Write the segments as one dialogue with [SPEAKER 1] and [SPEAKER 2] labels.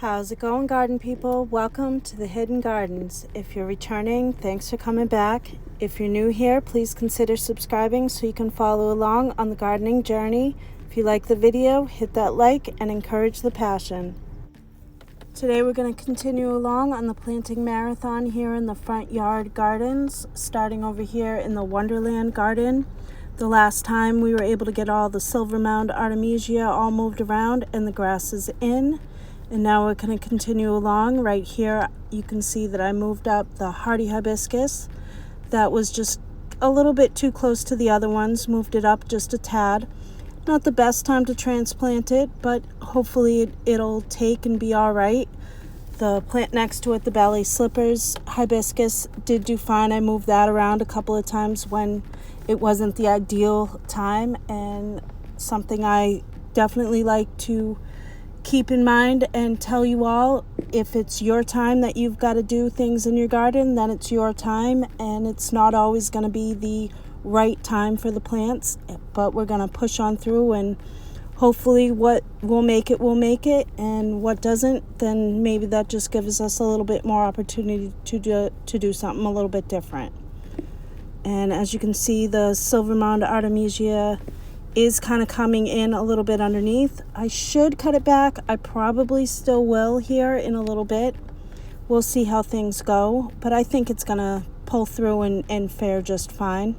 [SPEAKER 1] How's it going, garden people? Welcome to the Hidden Gardens. If you're returning, thanks for coming back. If you're new here, please consider subscribing so you can follow along on the gardening journey. If you like the video, hit that like and encourage the passion. Today we're going to continue along on the planting marathon here in the front yard gardens, starting over here in the Wonderland garden. The last time we were able to get all the silver mound artemisia all moved around and the grass is in. And now we're going to continue along. Right here you can see that I moved up the hardy hibiscus. That was just a little bit too close to the other ones. Moved it up just a tad. Not the best time to transplant it, but hopefully it'll take and be all right. The plant next to it, the ballet slippers hibiscus, did do fine. I moved that around a couple of times when it wasn't the ideal time, and something I definitely like to keep in mind and tell you all, if it's your time that you've got to do things in your garden, then it's your time, and it's not always going to be the right time for the plants, but we're going to push on through, and hopefully what will make it, and what doesn't, then maybe that just gives us a little bit more opportunity to do something a little bit different. And as you can see, the silver mound artemisia is kind of coming in a little bit underneath. I should cut it back. I probably still will here in a little bit. We'll see how things go, but I think it's gonna pull through and fare just fine.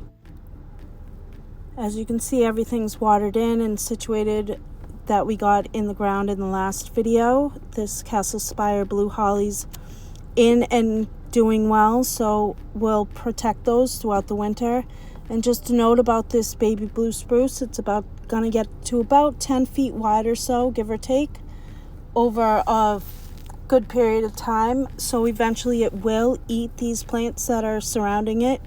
[SPEAKER 1] As you can see, everything's watered in and situated that we got in the ground in the last video. This Castle Spire blue holly's in and doing well, so we'll protect those throughout the winter. And just a note about this baby blue spruce, it's gonna get to about 10 feet wide or so, give or take, over a good period of time. So eventually it will eat these plants that are surrounding it.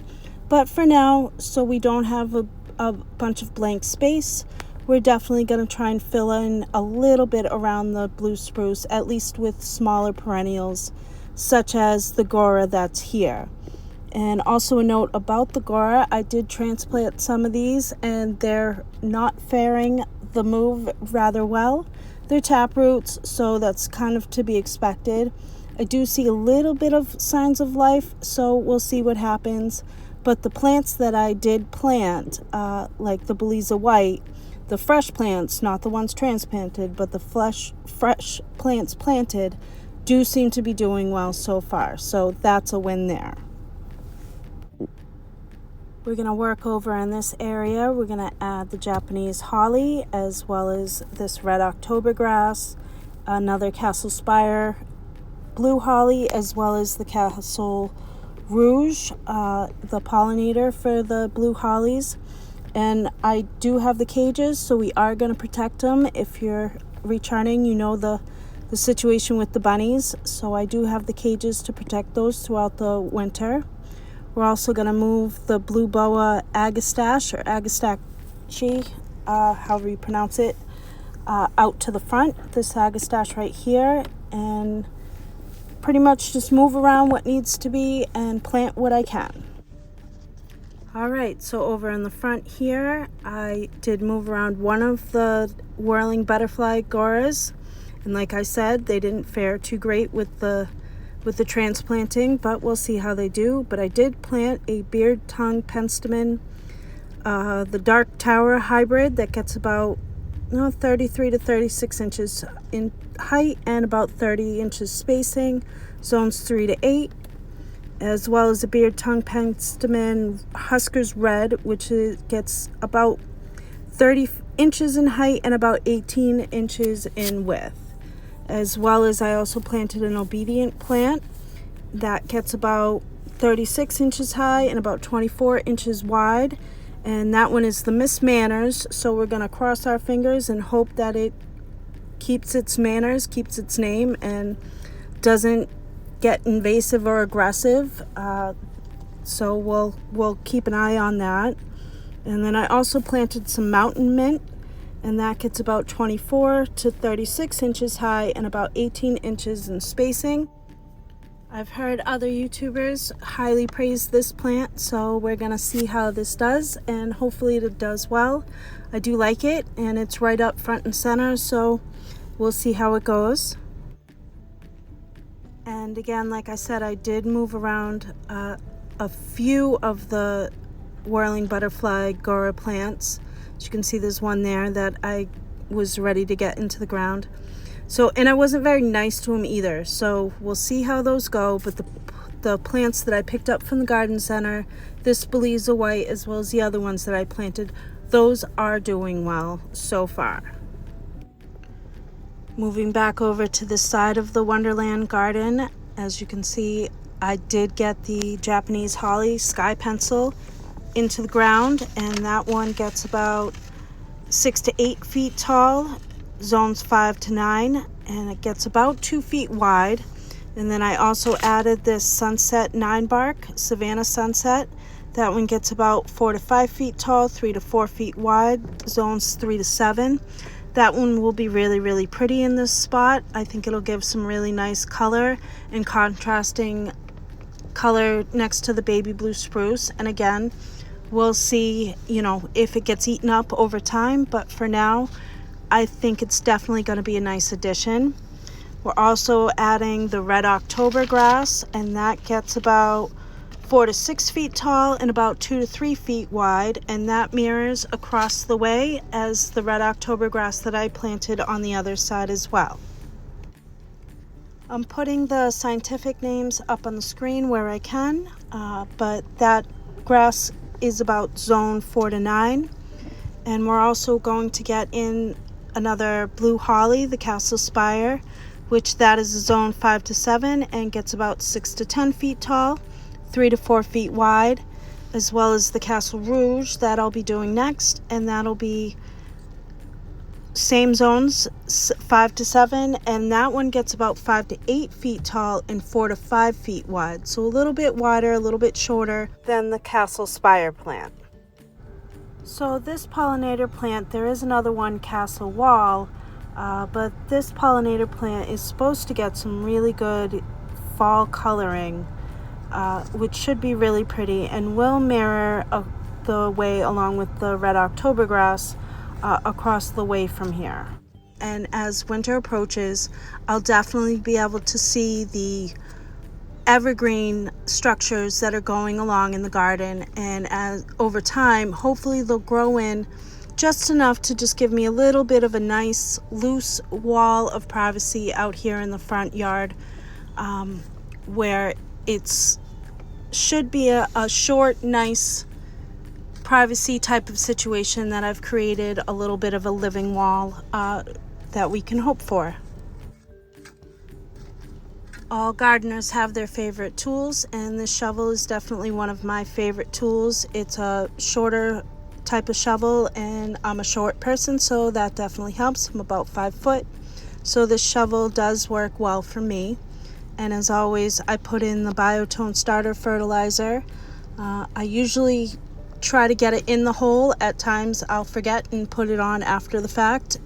[SPEAKER 1] But for now, so we don't have a bunch of blank space, we're definitely gonna try and fill in a little bit around the blue spruce, at least with smaller perennials, such as the Gora that's here. And also a note about the Gora, I did transplant some of these and they're not faring the move rather well. They're tap roots, so that's kind of to be expected. I do see a little bit of signs of life, so we'll see what happens. But the plants that I did plant, like the Belize White, the fresh plants, not the ones transplanted, but the fresh plants planted, do seem to be doing well so far. So that's a win there. We're going to work over in this area. We're going to add the Japanese holly as well as this red October grass, another Castle Spire blue holly, as well as the Castle Rouge, the pollinator for the blue hollies. And I do have the cages, so we are going to protect them. If you're returning, you know the situation with the bunnies. So I do have the cages to protect those throughout the winter. We're also going to move the blue boa agastache, or agastache, however you pronounce it, out to the front. This agastache right here, and pretty much just move around what needs to be and plant what I can. Alright, so over in the front here, I did move around one of the whirling butterfly Goras, and like I said, they didn't fare too great with the transplanting, but we'll see how they do. But I did plant a beard tongue Penstemon, the dark tower hybrid that gets about 33 to 36 inches in height and about 30 inches spacing, zones 3 to 8, as well as a beard tongue Penstemon Huskers Red, which gets about 30 inches in height and about 18 inches in width. As well as I also planted an obedient plant that gets about 36 inches high and about 24 inches wide. And that one is the Miss Manners. So we're going to cross our fingers and hope that it keeps its manners, keeps its name, and doesn't get invasive or aggressive. So we'll keep an eye on that. And then I also planted some mountain mint, and that gets about 24 to 36 inches high and about 18 inches in spacing. I've heard other YouTubers highly praise this plant, so we're gonna see how this does, and hopefully it does well. I do like it, and it's right up front and center, so we'll see how it goes. And again, like I said, I did move around a few of the whirling butterfly Gora plants. As you can see, there's one there that I was ready to get into the ground. So, and I wasn't very nice to them either. So we'll see how those go. But the plants that I picked up from the garden center, this Belize White, as well as the other ones that I planted, those are doing well so far. Moving back over to the side of the Wonderland garden, as you can see, I did get the Japanese holly sky pencil into the ground, and that one gets about 6 to 8 feet tall, zones 5 to 9, and it gets about 2 feet wide. And then I also added this Sunset Ninebark, Savannah Sunset. That one gets about 4 to 5 feet tall, 3 to 4 feet wide, zones 3 to 7. That one will be really, really pretty in this spot. I think it'll give some really nice color and contrasting color next to the baby blue spruce. And again, we'll see, if it gets eaten up over time. But for now, I think it's definitely going to be a nice addition. We're also adding the red October grass, and that gets about 4 to 6 feet tall and about 2 to 3 feet wide, and that mirrors across the way as the red October grass that I planted on the other side as well. I'm putting the scientific names up on the screen where I can, but that grass is about zone 4 to 9, and we're also going to get in another blue holly, the Castle Spire, which that is a zone 5 to 7 and gets about 6 to 10 feet tall, 3 to 4 feet wide, as well as the Castle Rouge that I'll be doing next, and that'll be same zones 5 to 7, and that one gets about 5 to 8 feet tall and 4 to 5 feet wide, so a little bit wider, a little bit shorter than the Castle Spire plant. So this pollinator plant, there is another one, Castle Wall, but this pollinator plant is supposed to get some really good fall coloring, which should be really pretty and will mirror the way along with the red October grass across the way from here. And as winter approaches, I'll definitely be able to see the evergreen structures that are going along in the garden, and as over time, hopefully they'll grow in just enough to just give me a little bit of a nice loose wall of privacy out here in the front yard, where it's should be a short, nice privacy type of situation that I've created a little bit of a living wall that we can hope for. All gardeners have their favorite tools, and this shovel is definitely one of my favorite tools. It's a shorter type of shovel, and I'm a short person, so that definitely helps. I'm about 5 foot, so this shovel does work well for me. And as always, I put in the Biotone starter fertilizer. I usually try to get it in the hole. At times I'll forget and put it on after the fact,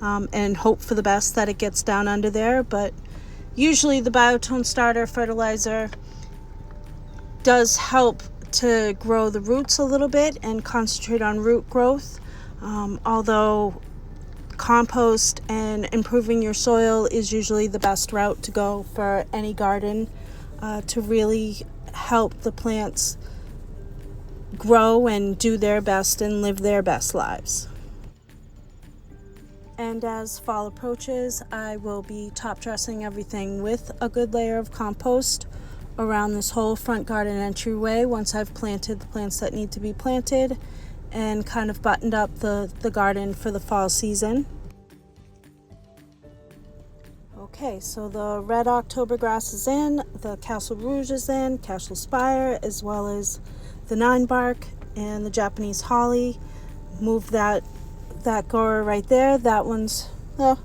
[SPEAKER 1] and hope for the best that it gets down under there. But usually the Biotone starter fertilizer does help to grow the roots a little bit and concentrate on root growth, although compost and improving your soil is usually the best route to go for any garden, to really help the plants grow and do their best and live their best lives. And as fall approaches, I will be top dressing everything with a good layer of compost around this whole front garden entryway once I've planted the plants that need to be planted and kind of buttoned up the garden for the fall season. Okay, so the red October grass is in, the Castle Rouge is in, Castle Spire, as well as the Ninebark and the Japanese holly. Move that Gora right there. That one's, well,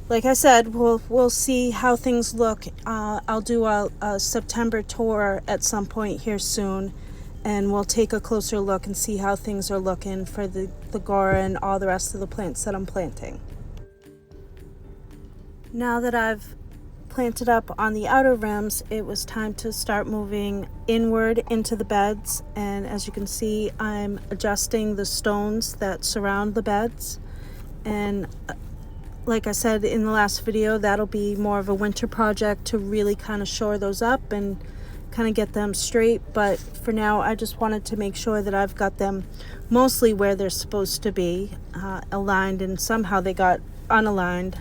[SPEAKER 1] like I said, we'll see how things look. I'll do a September tour at some point here soon, and we'll take a closer look and see how things are looking for the Gora and all the rest of the plants that I'm planting. Now that I've planted up on the outer rims, it was time to start moving inward into the beds, and as you can see, I'm adjusting the stones that surround the beds, and like I said in the last video, that'll be more of a winter project to really kind of shore those up and kind of get them straight. But for now, I just wanted to make sure that I've got them mostly where they're supposed to be, aligned, and somehow they got unaligned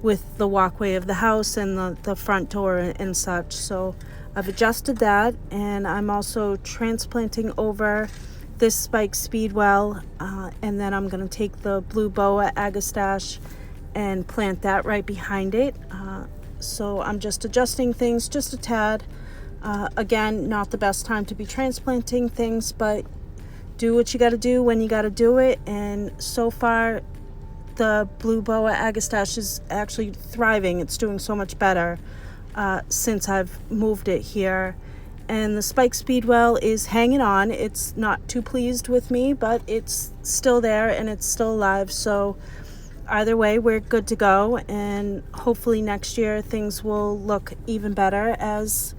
[SPEAKER 1] with the walkway of the house and the front door and such. So I've adjusted that, and I'm also transplanting over this spike speedwell, and then I'm going to take the blue boa agastache and plant that right behind it. So I'm just adjusting things just a tad. Again, not the best time to be transplanting things, but do what you got to do when you got to do it. And so far, the blue boa agastache is actually thriving. It's doing so much better since I've moved it here. And the spike speedwell is hanging on. It's not too pleased with me, but it's still there and it's still alive. So either way, we're good to go. And hopefully next year things will look even better as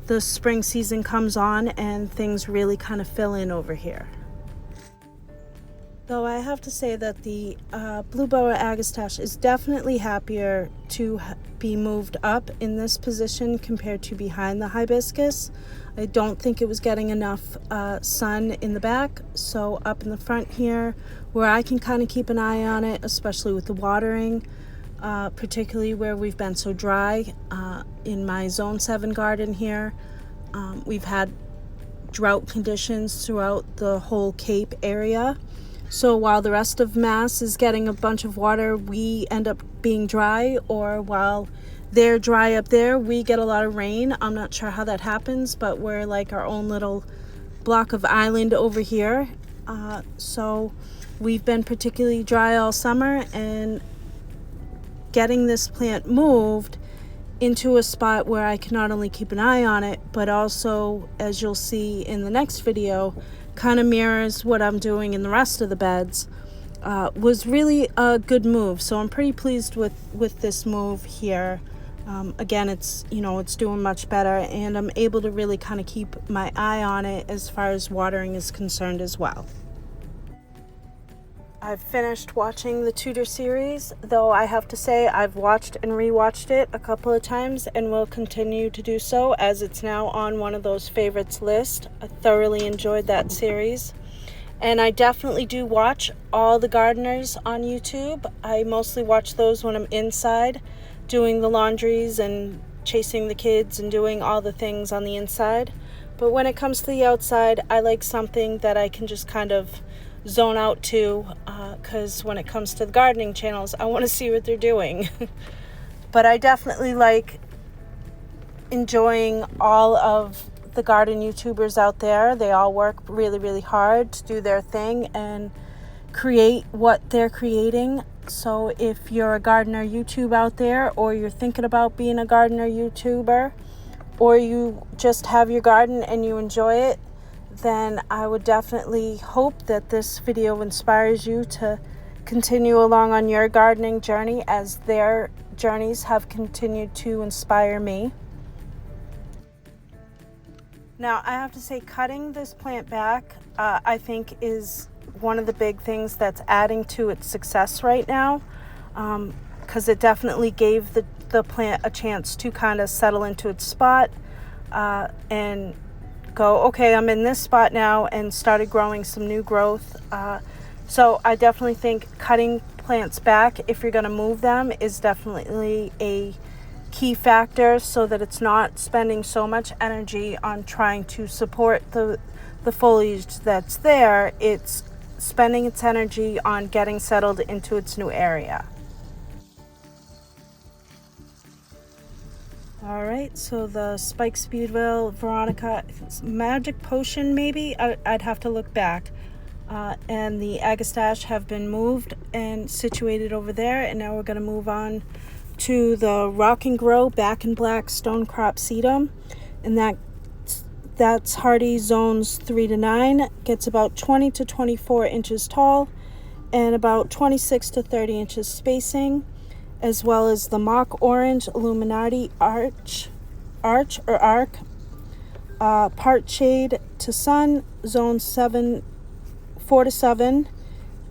[SPEAKER 1] the spring season comes on and things really kind of fill in over here. Though I have to say that the blue boa agastache is definitely happier to be moved up in this position compared to behind the hibiscus. I don't think it was getting enough sun in the back, so up in the front here where I can kind of keep an eye on it, especially with the watering, particularly where we've been so dry. In my zone 7 garden here, we've had drought conditions throughout the whole Cape area. So while the rest of Mass is getting a bunch of water, we end up being dry, or while they're dry up there, we get a lot of rain. I'm not sure how that happens, but we're like our own little block of island over here. So we've been particularly dry all summer, and getting this plant moved into a spot where I can not only keep an eye on it, but also, as you'll see in the next video, kind of mirrors what I'm doing in the rest of the beds, was really a good move. So I'm pretty pleased with this move here. Again, it's doing much better, and I'm able to really kind of keep my eye on it as far as watering is concerned as well. I've finished watching the Tudor series, though I have to say I've watched and rewatched it a couple of times and will continue to do so, as it's now on one of those favorites list. I thoroughly enjoyed that series. And I definitely do watch all the gardeners on YouTube. I mostly watch those when I'm inside doing the laundries and chasing the kids and doing all the things on the inside. But when it comes to the outside, I like something that I can just kind of zone out to, because when it comes to the gardening channels, I want to see what they're doing. But I definitely like enjoying all of the garden YouTubers out there. They all work really, really hard to do their thing and create what they're creating. So if you're a gardener YouTube out there, or you're thinking about being a gardener YouTuber, or you just have your garden and you enjoy it, then I would definitely hope that this video inspires you to continue along on your gardening journey, as their journeys have continued to inspire me. Now, I have to say, cutting this plant back, I think is one of the big things that's adding to its success right now, because it definitely gave the plant a chance to kind of settle into its spot, and go, okay, I'm in this spot now, and started growing some new growth. So I definitely think cutting plants back, if you're going to move them, is definitely a key factor, so that it's not spending so much energy on trying to support the foliage that's there. It's spending its energy on getting settled into its new area. All right, so the Spike Speedwell, Veronica, Magic Potion maybe? I'd have to look back. And the Agastache have been moved and situated over there. And now we're going to move on to the Rock and Grow Back in Black Stone Crop Sedum. And that's hardy zones 3 to 9. Gets about 20 to 24 inches tall and about 26 to 30 inches spacing, as well as the Mock Orange Illuminati Arch, part shade to sun, zone 4 to 7,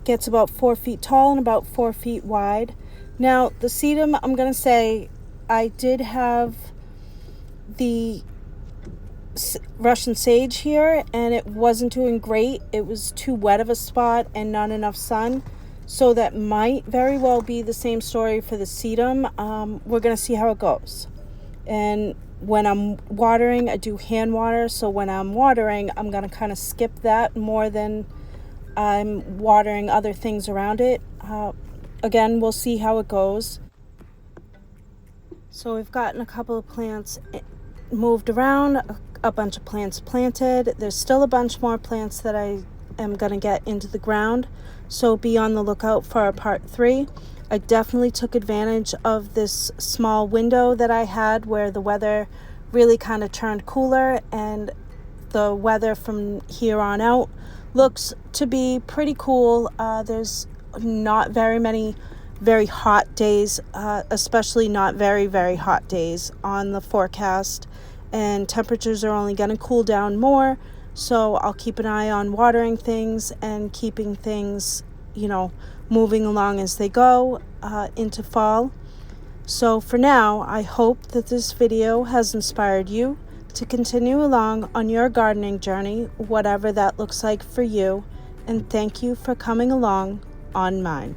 [SPEAKER 1] gets about 4 feet tall and about 4 feet wide. Now the sedum, I'm going to say I did have the Russian sage here and it wasn't doing great. It was too wet of a spot and not enough sun. So that might very well be the same story for the sedum. We're going to see how it goes. And when I'm watering, I do hand water. So when I'm watering, I'm going to kind of skip that more than I'm watering other things around it. Again, we'll see how it goes. So we've gotten a couple of plants moved around, a bunch of plants planted. There's still a bunch more plants that I am going to get into the ground. So be on the lookout for our part 3. I definitely took advantage of this small window that I had where the weather really kind of turned cooler, and the weather from here on out looks to be pretty cool. There's not very many very hot days, especially not very, very hot days on the forecast, and temperatures are only going to cool down more. So I'll keep an eye on watering things and keeping things, moving along as they go into fall. So for now, I hope that this video has inspired you to continue along on your gardening journey, whatever that looks like for you. And thank you for coming along on mine.